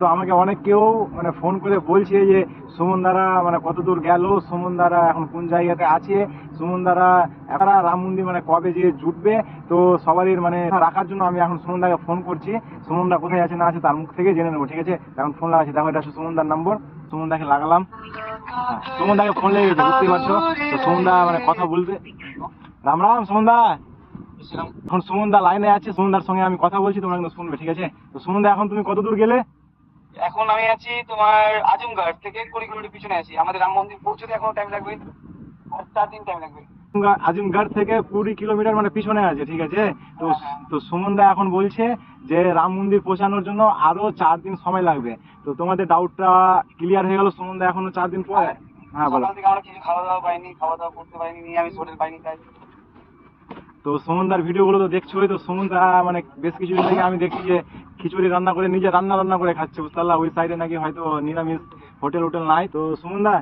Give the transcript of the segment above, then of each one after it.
তো আমাকে অনেক কেউ মানে ফোন করে বলছে যে সুমন দারা মানে কত দূর গেল, সুমন দারা এখন কোন জায়গাতে আছে, সুমন দারা এখন রাম মন্দির মানে কবে যে জুটবে। তো সবারই মানে রাখার জন্য আমি এখন সুমন দাকে ফোন করছি। সুমন দা কোথায় আছে না আছে তার মুখ থেকে জেনে নেবো, ঠিক আছে? এখন ফোন লাগাচ্ছি, দেখো এটা হচ্ছে সুমন দার নম্বর। সুমন দাকে লাগালাম। হ্যাঁ, সুমন দাকে ফোন লেগে গেছে, বুঝতেই পারছো। তো সুমন দা মানে কথা বলবে। রাম রাম সুমন দা। এখন সুমন দা লাইনে আছে, সুমন দার সঙ্গে আমি কথা বলছি, তোমরা কিন্তু শুনবে, ঠিক আছে? তো সুমন দা এখন তুমি কত দূর গেলে? এখন আমি আছি তোমার আজমগড় থেকে 20 কিলোমিটার পিছনে আছি। আমাদের রাম মন্দির পৌঁছতে এখনো টাইম লাগবে, আর 4 দিন টাইম লাগবে। আজিমগড় থেকে 20 কিলোমিটার মানে পিছনে আছে, ঠিক আছে? তো হ্যাঁ, হ্যাঁ। তো সুমন দা এখন বলছে যে রাম মন্দির পৌঁছানোর জন্য আরো 4 দিন সময় লাগবে। তো তোমাদের ডাউটটা ক্লিয়ার হয়ে গেল, সুমন দা এখনো 4 দিন পরে। আর হ্যাঁ বলো। সকাল থেকে আমরা কিছু খাওয়া দাওয়া পাইনি, খাওয়া দাওয়া করতে পারিনি, নিরামিষ হোটেল পাইনি তাই। তো সুমন দার ভিডিও গুলো তো দেখছোই, তো সুমন দা মানে বেশ কিছুদিন থেকে আমি দেখছি যে খিচুড়ি রান্না করে নিজে রান্না করে খাচ্ছে, বুঝতে পারলা? ওই সাইডে নাকি হয়তো নিরামিষ হোটেল নাই। তো সুমন দা,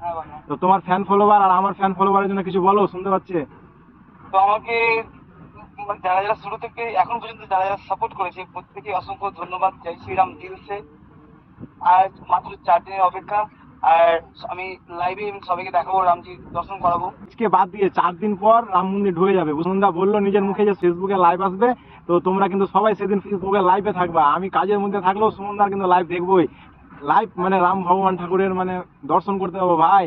হ্যাঁ বলো। তো তোমার ফ্যান ফলোয়ার আর আমার ফ্যান ফলোয়ারের জন্য কিছু বলো, শুনতে পাচ্ছে। তো আমাকে মানে যারা যারা শুরু থেকে এখন পর্যন্ত যারা যারা সাপোর্ট করেছে প্রত্যেকে অসংখ্য ধন্যবাদ। জয় শ্রীরাম দিলসে। আর মাত্র 4 দিনের অপেক্ষা। আর আমি লাইভে সবাইকে দেখাবো, রামজি দর্শন করাবো। আজকে বাদ দিয়ে 4 দিন পর রাম মন্দির ঢুকে যাবে। সুমনদা বললো নিজের মুখে যে ফেসবুকে লাইভ আসবে। তো তোমরা কিন্তু সবাই সেদিন ফেসবুকে লাইভে থাকবা। আমি কাজের মধ্যে থাকলেও সুমনদার কিন্তু লাইভ দেখবোই। লাইভ মানে রাম ভগবান ঠাকুরের মানে দর্শন করতে পাবো ভাই।